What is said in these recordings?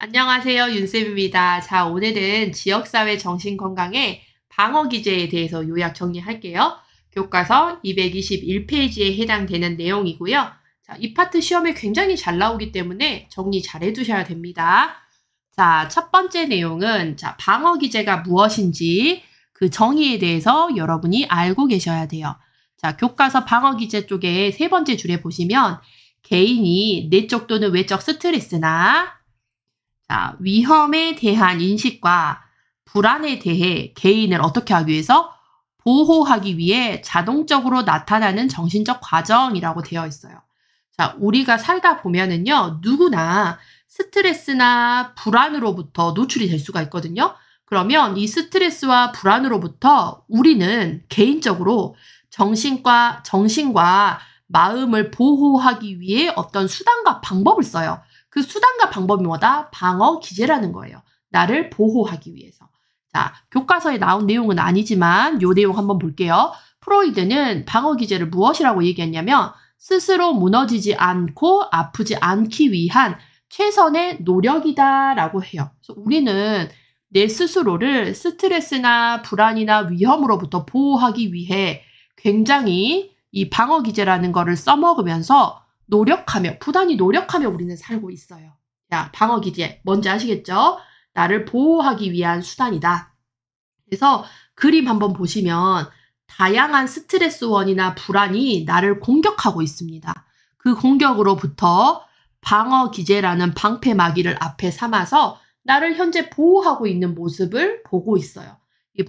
안녕하세요. 윤쌤입니다. 자, 오늘은 지역사회 정신건강의 방어기제에 대해서 요약 정리할게요. 교과서 221페이지에 해당되는 내용이고요. 자, 이 파트 시험에 굉장히 잘 나오기 때문에 정리 잘 해두셔야 됩니다. 자, 첫 번째 내용은 방어기제가 무엇인지 그 정의에 대해서 여러분이 알고 계셔야 돼요. 자, 교과서 방어기제 쪽에 세 번째 줄에 보시면 개인이 내적 또는 외적 스트레스나 위험에 대한 인식과 불안에 대해 개인을 어떻게 하기 위해서 보호하기 위해 자동적으로 나타나는 정신적 과정이라고 되어 있어요. 자, 우리가 살다 보면은요, 누구나 스트레스나 불안으로부터 노출이 될 수가 있거든요. 그러면 이 스트레스와 불안으로부터 우리는 개인적으로 정신과 마음을 보호하기 위해 어떤 수단과 방법을 써요. 그 수단과 방법이 뭐다? 방어 기제라는 거예요. 나를 보호하기 위해서. 자, 교과서에 나온 내용은 아니지만 요 내용 한번 볼게요. 프로이드는 방어 기제를 무엇이라고 얘기했냐면 스스로 무너지지 않고 아프지 않기 위한 최선의 노력이다라고 해요. 그래서 우리는 내 스스로를 스트레스나 불안이나 위험으로부터 보호하기 위해 굉장히 이 방어 기제라는 거를 써먹으면서 부단히 노력하며 우리는 살고 있어요. 자, 방어 기제 뭔지 아시겠죠? 나를 보호하기 위한 수단이다. 그래서 그림 한번 보시면 다양한 스트레스원이나 불안이 나를 공격하고 있습니다. 그 공격으로부터 방어 기제라는 방패막이를 앞에 삼아서 나를 현재 보호하고 있는 모습을 보고 있어요.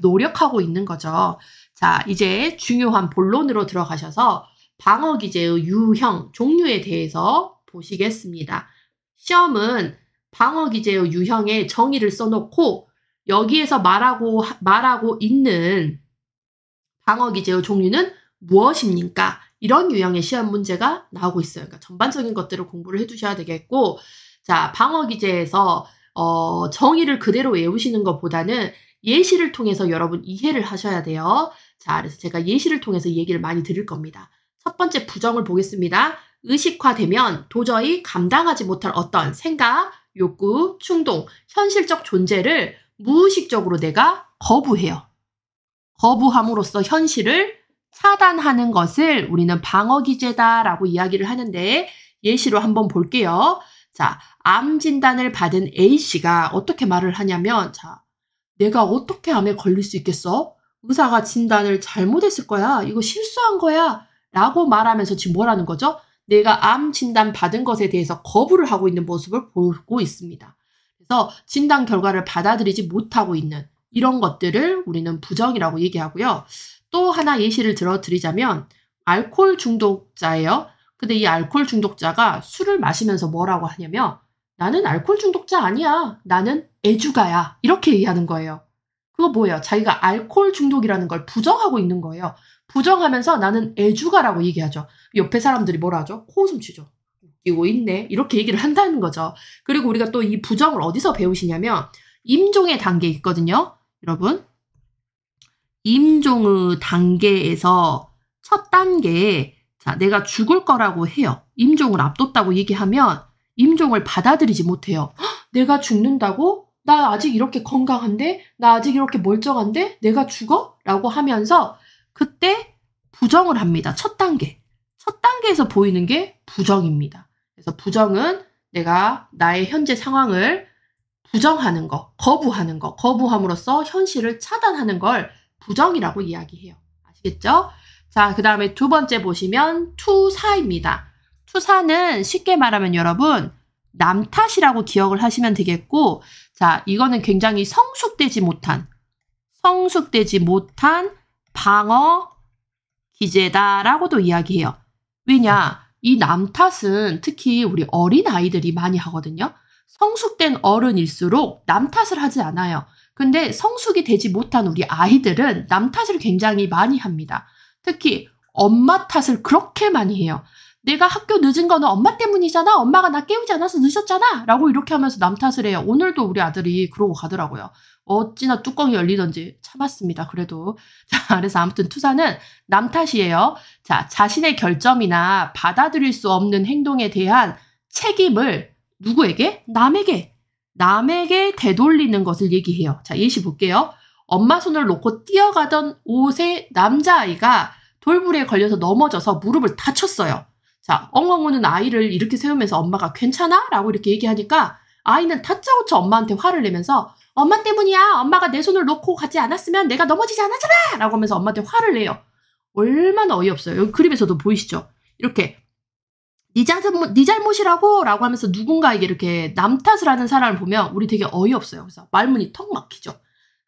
노력하고 있는 거죠. 자, 이제 중요한 본론으로 들어가셔서 방어 기제의 유형, 종류에 대해서 보시겠습니다. 시험은 방어 기제의 유형의 정의를 써놓고 여기에서 말하고 있는 방어 기제의 종류는 무엇입니까? 이런 유형의 시험 문제가 나오고 있어요. 그러니까 전반적인 것들을 공부를 해두셔야 되겠고, 자, 방어 기제에서 정의를 그대로 외우시는 것보다는 예시를 통해서 여러분 이해를 하셔야 돼요. 자, 그래서 제가 예시를 통해서 얘기를 많이 드릴 겁니다. 첫 번째 부정을 보겠습니다. 의식화되면 도저히 감당하지 못할 어떤 생각, 욕구, 충동, 현실적 존재를 무의식적으로 내가 거부해요. 거부함으로써 현실을 차단하는 것을 우리는 방어기제다라고 이야기를 하는데 예시로 한번 볼게요. 자, 암 진단을 받은 A씨가 어떻게 말을 하냐면, 자, 내가 어떻게 암에 걸릴 수 있겠어? 의사가 진단을 잘못했을 거야. 이거 실수한 거야. 라고 말하면서 지금 뭐라는 거죠? 내가 암 진단 받은 것에 대해서 거부를 하고 있는 모습을 보고 있습니다. 그래서 진단 결과를 받아들이지 못하고 있는 이런 것들을 우리는 부정이라고 얘기하고요. 또 하나 예시를 들어드리자면 알코올 중독자예요. 근데 이 알코올 중독자가 술을 마시면서 뭐라고 하냐면 나는 알코올 중독자 아니야. 나는 애주가야. 이렇게 얘기하는 거예요. 그거 뭐예요? 자기가 알코올 중독이라는 걸 부정하고 있는 거예요. 부정하면서 나는 애주가라고 얘기하죠. 옆에 사람들이 뭐라 하죠? 코웃음 치죠. 웃기고 있네. 이렇게 얘기를 한다는 거죠. 그리고 우리가 또 이 부정을 어디서 배우시냐면 임종의 단계 있거든요. 여러분. 임종의 단계에서 첫 단계에 자, 내가 죽을 거라고 해요. 임종을 앞뒀다고 얘기하면 임종을 받아들이지 못해요. 헉, 내가 죽는다고? 나 아직 이렇게 건강한데? 나 아직 이렇게 멀쩡한데? 내가 죽어? 라고 하면서 그때 부정을 합니다. 첫 단계. 첫 단계에서 보이는 게 부정입니다. 그래서 부정은 내가 나의 현재 상황을 부정하는 거, 거부하는 거, 거부함으로써 현실을 차단하는 걸 부정이라고 이야기해요. 아시겠죠? 자, 그 다음에 두 번째 보시면 투사입니다. 투사는 쉽게 말하면 여러분 남 탓이라고 기억을 하시면 되겠고, 자, 이거는 굉장히 성숙되지 못한 방어 기제다라고도 이야기해요. 왜냐? 이 남 탓은 특히 우리 어린 아이들이 많이 하거든요. 성숙된 어른일수록 남 탓을 하지 않아요. 근데 성숙이 되지 못한 우리 아이들은 남 탓을 굉장히 많이 합니다. 특히 엄마 탓을 그렇게 많이 해요. 내가 학교 늦은 거는 엄마 때문이잖아. 엄마가 나 깨우지 않아서 늦었잖아. 라고 이렇게 하면서 남 탓을 해요. 오늘도 우리 아들이 그러고 가더라고요. 어찌나 뚜껑이 열리던지 참았습니다. 그래도. 자, 그래서 아무튼 투사는 남 탓이에요. 자, 자신의 결점이나 받아들일 수 없는 행동에 대한 책임을 누구에게? 남에게 남에게 되돌리는 것을 얘기해요. 자, 예시 볼게요. 엄마 손을 놓고 뛰어가던 5세 남자아이가 돌부리에 걸려서 넘어져서 무릎을 다쳤어요. 자, 엉엉 우는 아이를 이렇게 세우면서 엄마가 괜찮아? 라고 이렇게 얘기하니까 아이는 다짜고짜 엄마한테 화를 내면서 엄마 때문이야. 엄마가 내 손을 놓고 가지 않았으면 내가 넘어지지 않았잖아. 라고 하면서 엄마한테 화를 내요. 얼마나 어이없어요. 여기 그림에서도 보이시죠? 이렇게 네 잘못이라고 라고 하면서 누군가에게 이렇게 남 탓을 하는 사람을 보면 우리 되게 어이없어요. 그래서 말문이 턱 막히죠.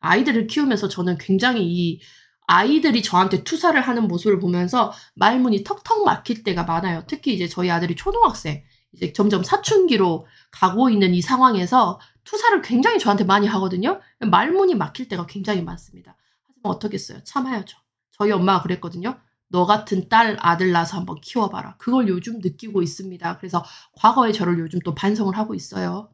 아이들을 키우면서 저는 굉장히 이 아이들이 저한테 투사를 하는 모습을 보면서 말문이 턱턱 막힐 때가 많아요. 특히 이제 저희 아들이 초등학생, 이제 점점 사춘기로 가고 있는 이 상황에서 투사를 굉장히 저한테 많이 하거든요. 말문이 막힐 때가 굉장히 많습니다. 하지만 어떻겠어요? 참아야죠. 저희 엄마가 그랬거든요. 너 같은 딸, 아들 낳아서 한번 키워봐라. 그걸 요즘 느끼고 있습니다. 그래서 과거의 저를 요즘 또 반성을 하고 있어요.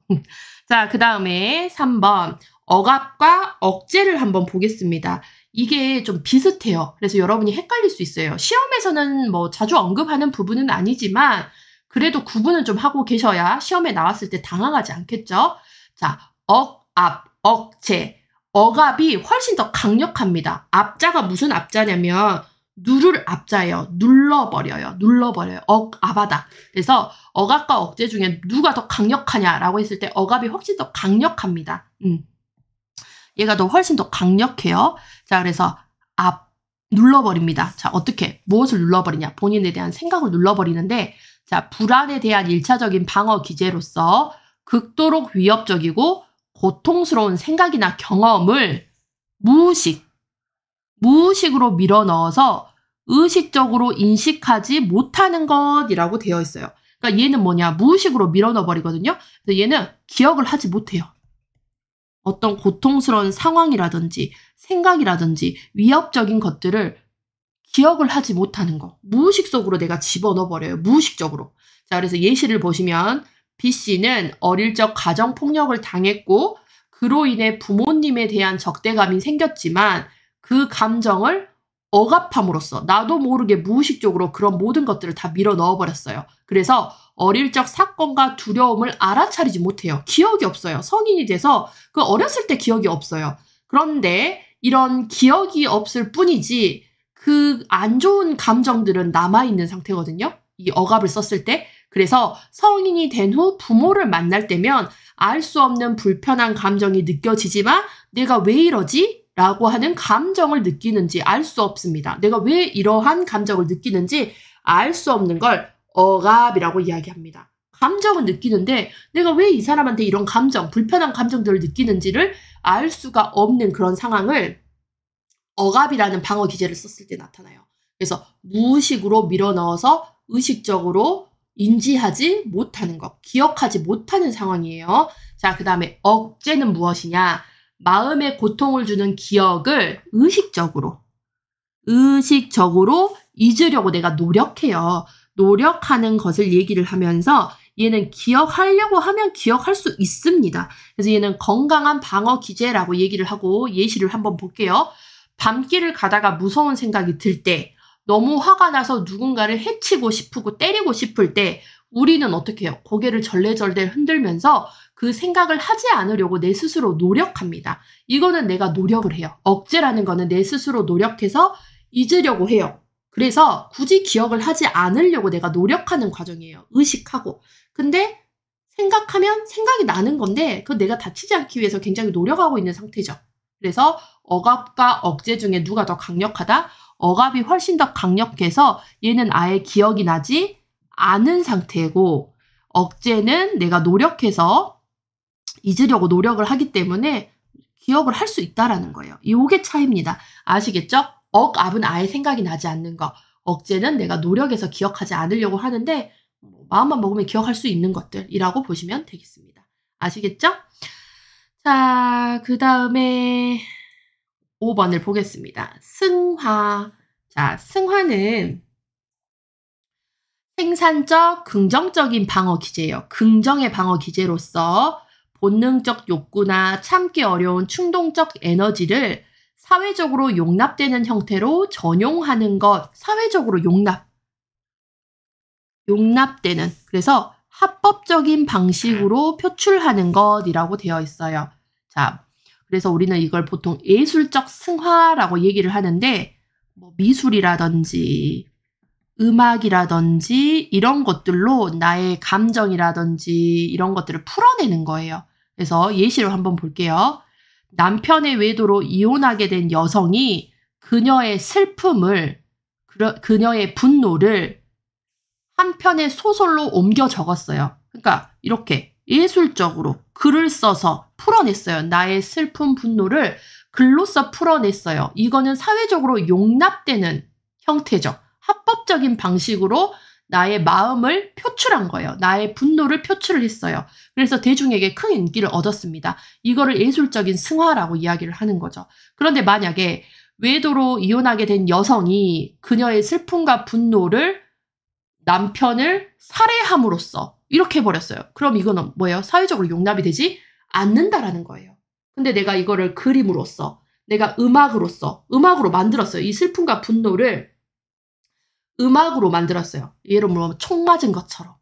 자, 그 다음에 3번. 억압과 억제를 한번 보겠습니다. 이게 좀 비슷해요. 그래서 여러분이 헷갈릴 수 있어요. 시험에서는 뭐 자주 언급하는 부분은 아니지만 그래도 구분은 좀 하고 계셔야 시험에 나왔을 때 당황하지 않겠죠? 자, 억압, 억제. 억압이 훨씬 더 강력합니다. 압자가 무슨 압자냐면 누를 압자예요. 눌러버려요. 억압하다. 그래서 억압과 억제 중에 누가 더 강력하냐라고 했을 때 억압이 훨씬 더 강력합니다. 얘가 더 훨씬 더 강력해요. 자, 그래서 눌러버립니다. 자, 어떻게? 무엇을 눌러버리냐? 본인에 대한 생각을 눌러버리는데, 자, 불안에 대한 1차적인 방어 기제로서 극도로 위협적이고 고통스러운 생각이나 경험을 무의식으로 밀어넣어서 의식적으로 인식하지 못하는 것이라고 되어 있어요. 그러니까 얘는 뭐냐? 무의식으로 밀어넣어버리거든요. 그래서 얘는 기억을 하지 못해요. 어떤 고통스러운 상황이라든지 생각이라든지 위협적인 것들을 기억을 하지 못하는 거. 무의식 속으로 내가 집어넣어버려요. 무의식적으로. 자, 그래서 예시를 보시면 B씨는 어릴 적 가정폭력을 당했고 그로 인해 부모님에 대한 적대감이 생겼지만 그 감정을 억압함으로써 나도 모르게 무의식적으로 그런 모든 것들을 다 밀어 넣어버렸어요. 그래서 어릴 적 사건과 두려움을 알아차리지 못해요. 기억이 없어요. 성인이 돼서 그 어렸을 때 기억이 없어요. 그런데 이런 기억이 없을 뿐이지 그 안 좋은 감정들은 남아있는 상태거든요. 이 억압을 썼을 때. 그래서 성인이 된 후 부모를 만날 때면 알 수 없는 불편한 감정이 느껴지지만 내가 왜 이러지? 라고 하는 감정을 느끼는지 알 수 없습니다. 내가 왜 이러한 감정을 느끼는지 알 수 없는 걸 억압이라고 이야기합니다. 감정은 느끼는데 내가 왜 이 사람한테 이런 감정, 불편한 감정들을 느끼는지를 알 수가 없는 그런 상황을 억압이라는 방어 기제를 썼을 때 나타나요. 그래서 무의식으로 밀어넣어서 의식적으로 인지하지 못하는 것, 기억하지 못하는 상황이에요. 자, 그 다음에 억제는 무엇이냐? 마음에 고통을 주는 기억을 의식적으로 잊으려고 내가 노력해요. 노력하는 것을 얘기를 하면서 얘는 기억하려고 하면 기억할 수 있습니다. 그래서 얘는 건강한 방어 기제라고 얘기를 하고 예시를 한번 볼게요. 밤길을 가다가 무서운 생각이 들 때, 너무 화가 나서 누군가를 해치고 싶고 때리고 싶을 때 우리는 어떻게 해요? 고개를 절레절레 흔들면서 그 생각을 하지 않으려고 내 스스로 노력합니다. 이거는 내가 노력을 해요. 억제라는 거는 내 스스로 노력해서 잊으려고 해요. 그래서 굳이 기억을 하지 않으려고 내가 노력하는 과정이에요. 의식하고. 근데 생각하면 생각이 나는 건데 그건 내가 다치지 않기 위해서 굉장히 노력하고 있는 상태죠. 그래서 억압과 억제 중에 누가 더 강력하다? 억압이 훨씬 더 강력해서 얘는 아예 기억이 나지 않은 상태고 억제는 내가 노력해서 잊으려고 노력을 하기 때문에 기억을 할 수 있다라는 거예요. 이게 차이입니다. 아시겠죠? 억압은 아예 생각이 나지 않는 거. 억제는 내가 노력해서 기억하지 않으려고 하는데 마음만 먹으면 기억할 수 있는 것들이라고 보시면 되겠습니다. 아시겠죠? 자, 그 다음에 5번을 보겠습니다. 승화. 자, 승화는 생산적, 긍정적인 방어 기제예요. 긍정의 방어 기제로서 본능적 욕구나 참기 어려운 충동적 에너지를 사회적으로 용납되는 형태로 전용하는 것. 사회적으로 용납되는. 그래서 합법적인 방식으로 표출하는 것이라고 되어 있어요. 자, 그래서 우리는 이걸 보통 예술적 승화라고 얘기를 하는데 뭐 미술이라든지 음악이라든지 이런 것들로 나의 감정이라든지 이런 것들을 풀어내는 거예요. 그래서 예시를 한번 볼게요. 남편의 외도로 이혼하게 된 여성이 그녀의 슬픔을, 그녀의 분노를 한 편의 소설로 옮겨 적었어요. 그러니까 이렇게 예술적으로 글을 써서 풀어냈어요. 나의 슬픔, 분노를 글로써 풀어냈어요. 이거는 사회적으로 용납되는 형태죠. 합법적인 방식으로 나의 마음을 표출한 거예요. 나의 분노를 표출을 했어요. 그래서 대중에게 큰 인기를 얻었습니다. 이거를 예술적인 승화라고 이야기를 하는 거죠. 그런데 만약에 외도로 이혼하게 된 여성이 그녀의 슬픔과 분노를 남편을 살해함으로써 이렇게 해버렸어요. 그럼 이거는 뭐예요? 사회적으로 용납이 되지 않는다라는 거예요. 근데 내가 이거를 그림으로써, 내가 음악으로 만들었어요. 이 슬픔과 분노를 음악으로 만들었어요. 예를 들면 총 맞은 것처럼.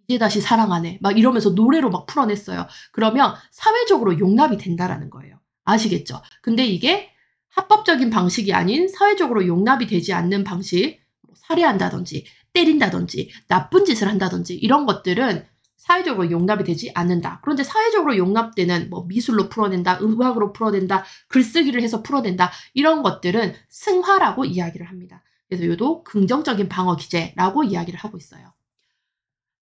이제 다시 사랑하네. 막 이러면서 노래로 막 풀어냈어요. 그러면 사회적으로 용납이 된다라는 거예요. 아시겠죠? 근데 이게 합법적인 방식이 아닌 사회적으로 용납이 되지 않는 방식, 살해한다든지 때린다든지 나쁜 짓을 한다든지 이런 것들은 사회적으로 용납이 되지 않는다. 그런데 사회적으로 용납되는 뭐 미술로 풀어낸다, 음악으로 풀어낸다, 글쓰기를 해서 풀어낸다 이런 것들은 승화라고 이야기를 합니다. 그래서 이것도 긍정적인 방어 기제라고 이야기를 하고 있어요.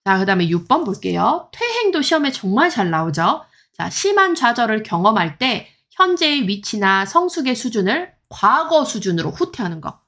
자, 그 다음에 6번 볼게요. 퇴행도 시험에 정말 잘 나오죠. 자, 심한 좌절을 경험할 때 현재의 위치나 성숙의 수준을 과거 수준으로 후퇴하는 거.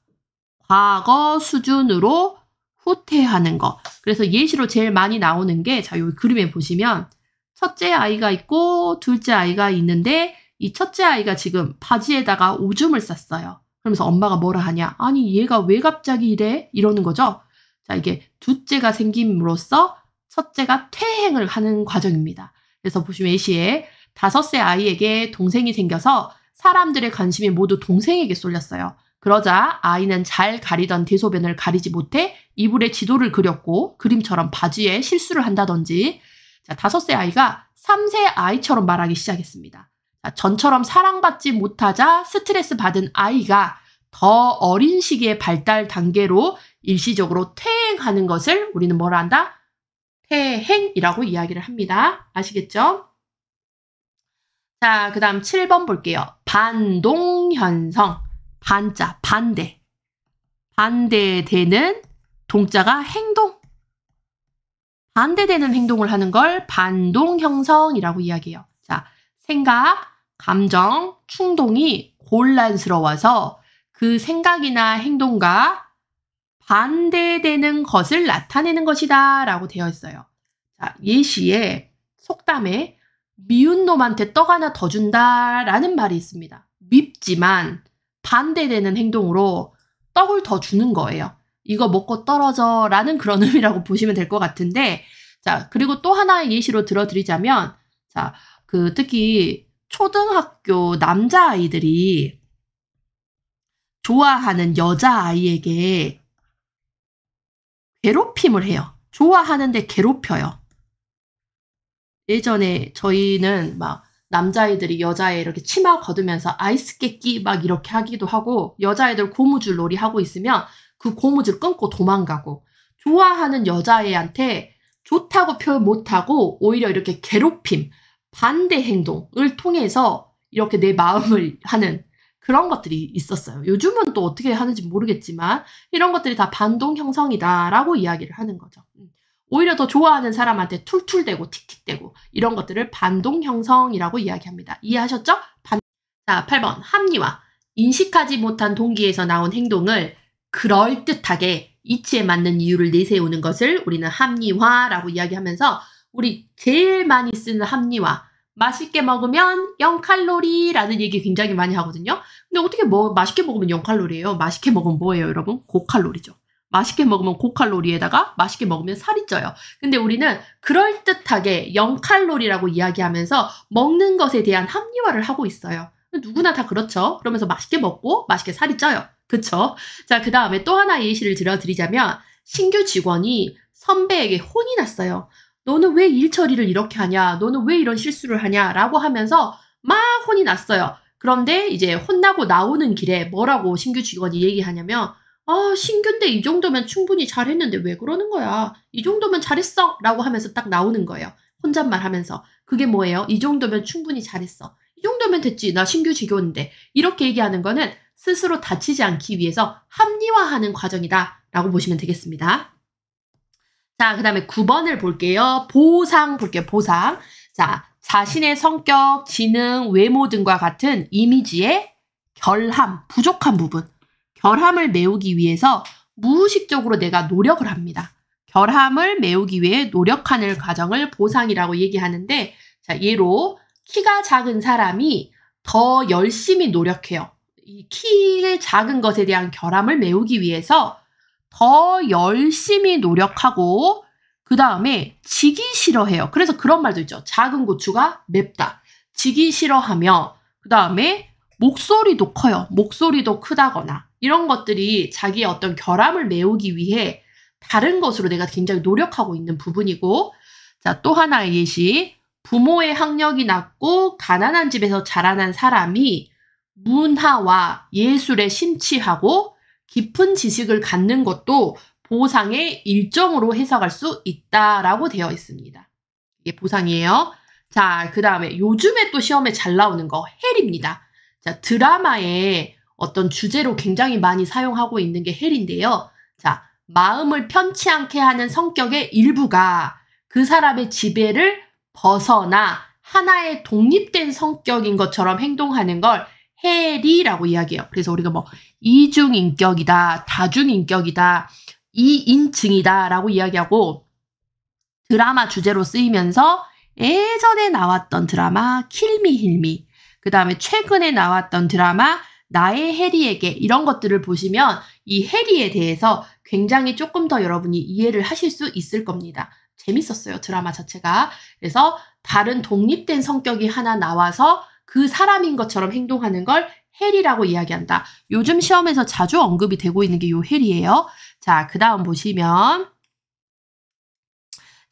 과거 수준으로 후퇴하는 거. 그래서 예시로 제일 많이 나오는 게, 자, 여기 그림에 보시면 첫째 아이가 있고 둘째 아이가 있는데 이 첫째 아이가 지금 바지에다가 오줌을 쌌어요. 그러면서 엄마가 뭐라 하냐? 아니, 얘가 왜 갑자기 이래? 이러는 거죠. 자, 이게 둘째가 생김으로써 첫째가 퇴행을 하는 과정입니다. 그래서 보시면 예시에 5세 아이에게 동생이 생겨서 사람들의 관심이 모두 동생에게 쏠렸어요. 그러자 아이는 잘 가리던 대소변을 가리지 못해 이불에 지도를 그렸고 그림처럼 바지에 실수를 한다든지, 자, 5세 아이가 3세 아이처럼 말하기 시작했습니다. 자, 전처럼 사랑받지 못하자 스트레스 받은 아이가 더 어린 시기의 발달 단계로 일시적으로 퇴행하는 것을 우리는 뭐라 한다? 퇴행이라고 이야기를 합니다. 아시겠죠? 자, 그 다음 7번 볼게요. 반동현성. 반자, 반대. 반대되는 동자가 행동. 반대되는 행동을 하는 걸 반동형성이라고 이야기해요. 자, 생각, 감정, 충동이 곤란스러워서 그 생각이나 행동과 반대되는 것을 나타내는 것이다 라고 되어 있어요. 자, 예시에 속담에 미운 놈한테 떡 하나 더 준다 라는 말이 있습니다. 밉지만 반대되는 행동으로 떡을 더 주는 거예요. 이거 먹고 떨어져 라는 그런 의미라고 보시면 될 것 같은데, 자, 그리고 또 하나의 예시로 들어드리자면, 자, 특히 초등학교 남자아이들이 좋아하는 여자아이에게 괴롭힘을 해요. 좋아하는데 괴롭혀요. 예전에 저희는 막 남자애들이 여자애 이렇게 치마 걷으면서 아이스 깨끼 막 이렇게 하기도 하고, 여자애들 고무줄 놀이 하고 있으면 그 고무줄 끊고 도망가고, 좋아하는 여자애한테 좋다고 표현 못하고 오히려 이렇게 괴롭힘, 반대 행동을 통해서 이렇게 내 마음을 하는 그런 것들이 있었어요. 요즘은 또 어떻게 하는지 모르겠지만 이런 것들이 다 반동 형성이다라고 이야기를 하는 거죠. 오히려 더 좋아하는 사람한테 툴툴대고 틱틱대고 이런 것들을 반동 형성이라고 이야기합니다. 이해하셨죠? 자, 8번 합리화. 인식하지 못한 동기에서 나온 행동을 그럴듯하게 이치에 맞는 이유를 내세우는 것을 우리는 합리화라고 이야기하면서, 우리 제일 많이 쓰는 합리화, 맛있게 먹으면 0칼로리라는 얘기 굉장히 많이 하거든요. 근데 어떻게 맛있게 먹으면 0칼로리예요? 맛있게 먹으면 뭐예요, 여러분? 고칼로리죠. 맛있게 먹으면 고칼로리에다가 맛있게 먹으면 살이 쪄요. 근데 우리는 그럴듯하게 0칼로리라고 이야기하면서 먹는 것에 대한 합리화를 하고 있어요. 누구나 다 그렇죠. 그러면서 맛있게 먹고 맛있게 살이 쪄요. 그쵸? 자, 그 다음에 또 하나의 예시를 들어드리자면, 신규 직원이 선배에게 혼이 났어요. 너는 왜 일 처리를 이렇게 하냐? 너는 왜 이런 실수를 하냐? 라고 하면서 막 혼이 났어요. 그런데 이제 혼나고 나오는 길에 뭐라고 신규 직원이 얘기하냐면 신규인데 이 정도면 충분히 잘했는데 왜 그러는 거야? 이 정도면 잘했어! 라고 하면서 딱 나오는 거예요. 혼잣말 하면서. 그게 뭐예요? 이 정도면 충분히 잘했어. 이 정도면 됐지. 나 신규 직원인데. 이렇게 얘기하는 거는 스스로 다치지 않기 위해서 합리화하는 과정이다. 라고 보시면 되겠습니다. 자, 그 다음에 9번을 볼게요. 보상 볼게요. 보상. 자, 자신의 성격, 지능, 외모 등과 같은 이미지의 결함, 부족한 부분. 결함을 메우기 위해서 무의식적으로 내가 노력을 합니다. 결함을 메우기 위해 노력하는 과정을 보상이라고 얘기하는데, 자, 예로 키가 작은 사람이 더 열심히 노력해요. 이 키 작은 것에 대한 결함을 메우기 위해서 더 열심히 노력하고 그 다음에 지기 싫어해요. 그래서 그런 말도 있죠. 작은 고추가 맵다. 지기 싫어하며 그 다음에 목소리도 커요. 목소리도 크다거나 이런 것들이 자기의 어떤 결함을 메우기 위해 다른 것으로 내가 굉장히 노력하고 있는 부분이고, 자, 또 하나의 예시. 부모의 학력이 낮고 가난한 집에서 자라난 사람이 문화와 예술에 심취하고 깊은 지식을 갖는 것도 보상의 일종으로 해석할 수 있다라고 되어 있습니다. 이게 보상이에요. 자, 그 다음에 요즘에 또 시험에 잘 나오는 거 헬입니다. 자, 드라마에 어떤 주제로 굉장히 많이 사용하고 있는 게 헬인데요. 자, 마음을 편치 않게 하는 성격의 일부가 그 사람의 지배를 벗어나 하나의 독립된 성격인 것처럼 행동하는 걸 헬이라고 이야기해요. 그래서 우리가 뭐 이중인격이다, 다중인격이다, 이인증이다 라고 이야기하고, 드라마 주제로 쓰이면서 예전에 나왔던 드라마 킬미 힐미, 그 다음에 최근에 나왔던 드라마 나의 해리에게, 이런 것들을 보시면 이 해리에 대해서 굉장히 조금 더 여러분이 이해를 하실 수 있을 겁니다. 재밌었어요, 드라마 자체가. 그래서 다른 독립된 성격이 하나 나와서 그 사람인 것처럼 행동하는 걸 헬이라고 이야기한다. 요즘 시험에서 자주 언급이 되고 있는 게 요 헬이에요. 자, 그 다음 보시면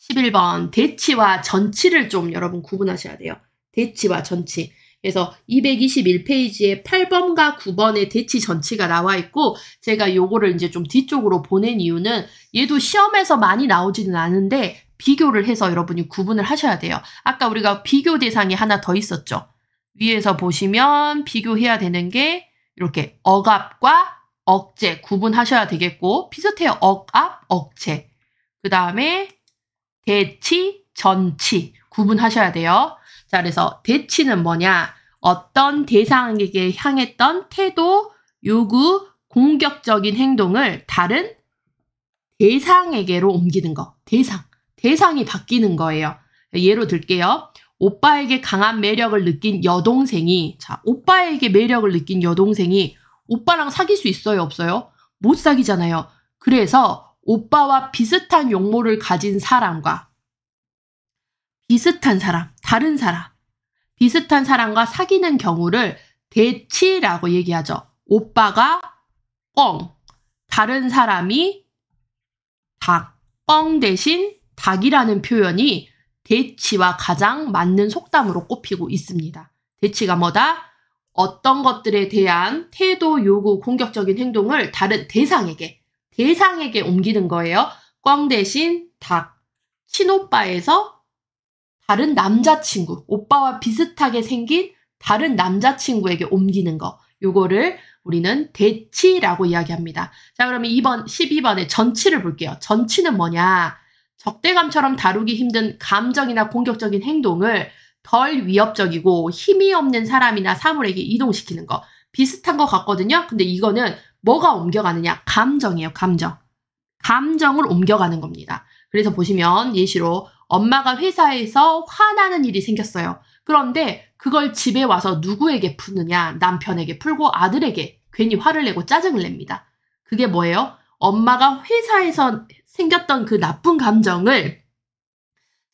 11번 대치와 전치를 좀 여러분 구분하셔야 돼요. 대치와 전치. 그래서 221페이지에 8번과 9번의 대치 전치가 나와 있고, 제가 요거를 이제 좀 뒤쪽으로 보낸 이유는 얘도 시험에서 많이 나오지는 않은데 비교를 해서 여러분이 구분을 하셔야 돼요. 아까 우리가 비교 대상이 하나 더 있었죠. 위에서 보시면 비교해야 되는 게 이렇게 억압과 억제 구분하셔야 되겠고, 비슷해요. 억압, 억제. 그 다음에 대치, 전치 구분하셔야 돼요. 자, 그래서 대치는 뭐냐? 어떤 대상에게 향했던 태도, 요구, 공격적인 행동을 다른 대상에게로 옮기는 거. 대상이 바뀌는 거예요. 예로 들게요. 오빠에게 강한 매력을 느낀 여동생이, 자, 오빠에게 매력을 느낀 여동생이 오빠랑 사귈 수 있어요, 없어요? 못 사귀잖아요. 그래서 오빠와 비슷한 용모를 가진 사람과 비슷한 사람, 다른 사람, 비슷한 사람과 사귀는 경우를 대치라고 얘기하죠. 오빠가 뻥, 다른 사람이 닭, 뻥 대신 닭이라는 표현이 대치와 가장 맞는 속담으로 꼽히고 있습니다. 대치가 뭐다? 어떤 것들에 대한 태도, 요구, 공격적인 행동을 다른 대상에게 옮기는 거예요. 꽝 대신 닭, 친오빠에서 다른 남자친구, 오빠와 비슷하게 생긴 다른 남자친구에게 옮기는 거. 요거를 우리는 대치라고 이야기합니다. 자, 그러면 12번의 전치를 볼게요. 전치는 뭐냐? 적대감처럼 다루기 힘든 감정이나 공격적인 행동을 덜 위협적이고 힘이 없는 사람이나 사물에게 이동시키는 거. 비슷한 것 같거든요. 근데 이거는 뭐가 옮겨가느냐? 감정이에요. 감정을 옮겨가는 겁니다. 그래서 보시면 예시로 엄마가 회사에서 화나는 일이 생겼어요. 그런데 그걸 집에 와서 누구에게 푸느냐? 남편에게 풀고 아들에게 괜히 화를 내고 짜증을 냅니다. 그게 뭐예요? 엄마가 회사에서 생겼던 그 나쁜 감정을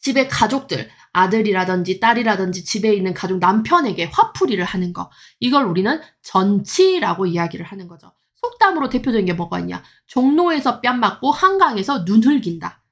집에 가족들, 아들이라든지 딸이라든지 집에 있는 가족 남편에게 화풀이를 하는 거. 이걸 우리는 전치라고 이야기를 하는 거죠. 속담으로 대표적인 게 뭐가 있냐? 종로에서 뺨 맞고 한강에서 눈 흘긴다.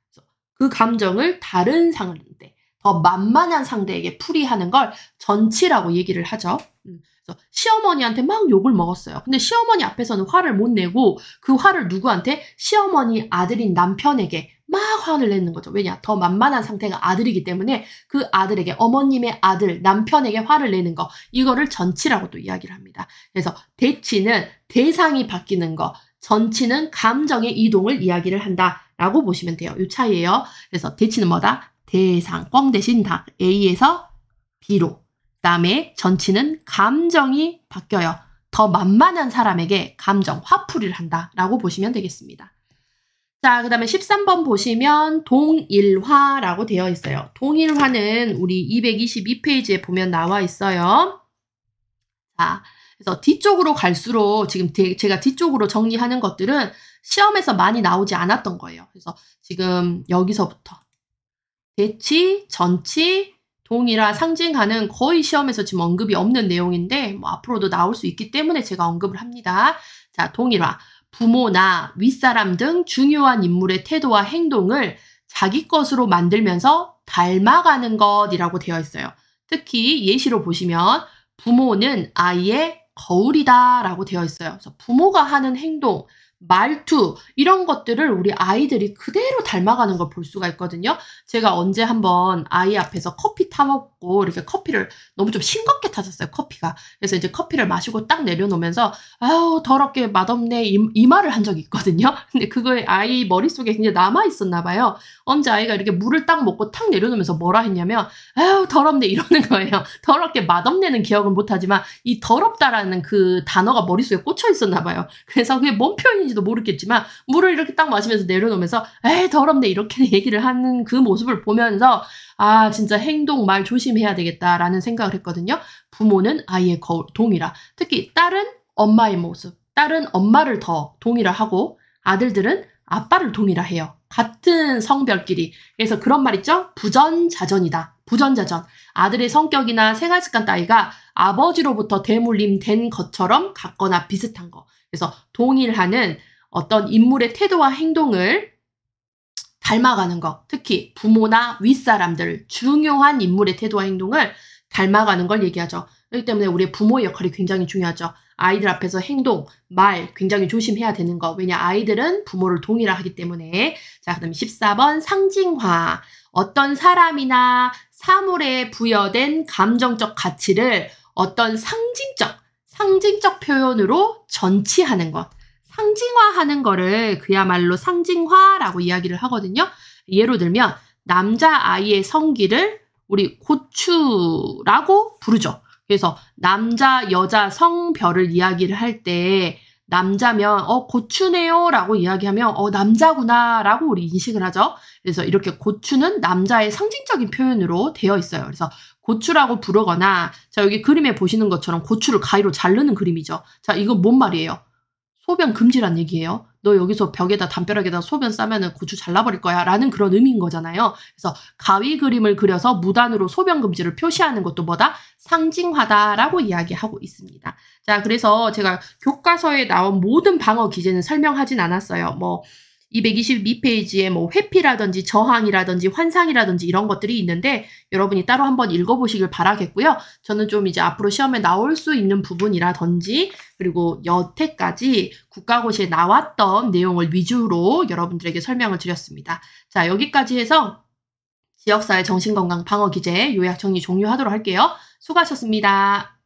그 감정을 다른 상대, 더 만만한 상대에게 풀이하는 걸 전치라고 얘기를 하죠. 그래서 시어머니한테 막 욕을 먹었어요. 근데 시어머니 앞에서는 화를 못 내고 그 화를 누구한테? 시어머니 아들인 남편에게 막 화를 내는 거죠. 왜냐? 더 만만한 상태가 아들이기 때문에 그 아들에게, 어머님의 아들, 남편에게 화를 내는 거, 이거를 전치라고 또 이야기를 합니다. 그래서 대치는 대상이 바뀌는 거, 전치는 감정의 이동을 이야기를 한다라고 보시면 돼요. 이 차이예요. 그래서 대치는 뭐다? 대상, 꽝 대신 닭, A에서 B로. 그다음에 전치는 감정이 바뀌어요. 더 만만한 사람에게 감정, 화풀이를 한다라고 보시면 되겠습니다. 자, 그 다음에 13번 보시면 동일화라고 되어 있어요. 동일화는 우리 222페이지에 보면 나와 있어요. 자, 그래서 뒤쪽으로 갈수록 지금 제가 뒤쪽으로 정리하는 것들은 시험에서 많이 나오지 않았던 거예요. 그래서 지금 여기서부터 대치, 전치, 동일화, 상징하는 거의 시험에서 지금 언급이 없는 내용인데 뭐 앞으로도 나올 수 있기 때문에 제가 언급을 합니다. 자, 동일화. 부모나 윗사람 등 중요한 인물의 태도와 행동을 자기 것으로 만들면서 닮아가는 것이라고 되어 있어요. 특히 예시로 보시면 부모는 아이의 거울이다 라고 되어 있어요. 그래서 부모가 하는 행동, 말투 이런 것들을 우리 아이들이 그대로 닮아가는 걸 볼 수가 있거든요. 제가 언제 한번 아이 앞에서 커피 타먹고 이렇게 커피를 너무 좀 싱겁게 타졌어요. 커피가. 그래서 이제 커피를 마시고 딱 내려놓으면서 아유 더럽게 맛없네 이 말을 한 적이 있거든요. 근데 그거에 아이 머릿속에 굉장히 남아있었나 봐요. 언제 아이가 이렇게 물을 딱 먹고 탁 내려놓으면서 뭐라 했냐면 아유 더럽네 이러는 거예요. 더럽게 맛없네는 기억은 못하지만 이 더럽다라는 그 단어가 머릿속에 꽂혀 있었나 봐요. 그래서 그게 뭔 표현인지도 모르겠지만 물을 이렇게 딱 마시면서 내려놓으면서 에이 더럽네 이렇게 얘기를 하는 그 모습을 보면서 아 진짜 행동 말 조심해야 되겠다라는 생각을 했거든요. 부모는 아이의 거울, 동일화. 특히 딸은 엄마의 모습, 딸은 엄마를 더 동일화하고 아들들은 아빠를 동일화해요. 같은 성별끼리. 그래서 그런 말 있죠? 부전자전이다. 부전자전. 아들의 성격이나 생활습관 따위가 아버지로부터 대물림 된 것처럼 같거나 비슷한 거. 그래서 동일하는 어떤 인물의 태도와 행동을 닮아가는 것. 특히 부모나 윗사람들, 중요한 인물의 태도와 행동을 닮아가는 걸 얘기하죠. 그렇기 때문에 우리의 부모의 역할이 굉장히 중요하죠. 아이들 앞에서 행동, 말 굉장히 조심해야 되는 거. 왜냐 아이들은 부모를 동일화하기 때문에. 자, 그다음에 14번 상징화. 어떤 사람이나 사물에 부여된 감정적 가치를 어떤 상징적 표현으로 전치하는 것. 상징화하는 거를 그야말로 상징화라고 이야기를 하거든요. 예로 들면 남자아이의 성기를 우리 고추라고 부르죠. 그래서 남자, 여자 성별을 이야기를 할 때 남자면 고추네요 라고 이야기하면 남자구나 라고 우리 인식을 하죠. 그래서 이렇게 고추는 남자의 상징적인 표현으로 되어 있어요. 그래서 고추라고 부르거나 자 여기 그림에 보시는 것처럼 고추를 가위로 자르는 그림이죠. 자 이건 뭔 말이에요? 소변 금지란 얘기예요. 너 여기서 벽에다 담벼락에다 소변 싸면은 고추 잘라버릴 거야 라는 그런 의미인 거잖아요. 그래서 가위 그림을 그려서 무단으로 소변 금지를 표시하는 것도 뭐다? 상징화다라고 이야기하고 있습니다. 자 그래서 제가 교과서에 나온 모든 방어 기제는 설명하진 않았어요. 뭐 222페이지에 뭐 회피라든지 저항이라든지 환상이라든지 이런 것들이 있는데 여러분이 따로 한번 읽어보시길 바라겠고요. 저는 좀 이제 앞으로 시험에 나올 수 있는 부분이라든지 그리고 여태까지 국가고시에 나왔던 내용을 위주로 여러분들에게 설명을 드렸습니다. 자 여기까지 해서 지역사회 정신건강 방어 기제 요약 정리 종료하도록 할게요. 수고하셨습니다.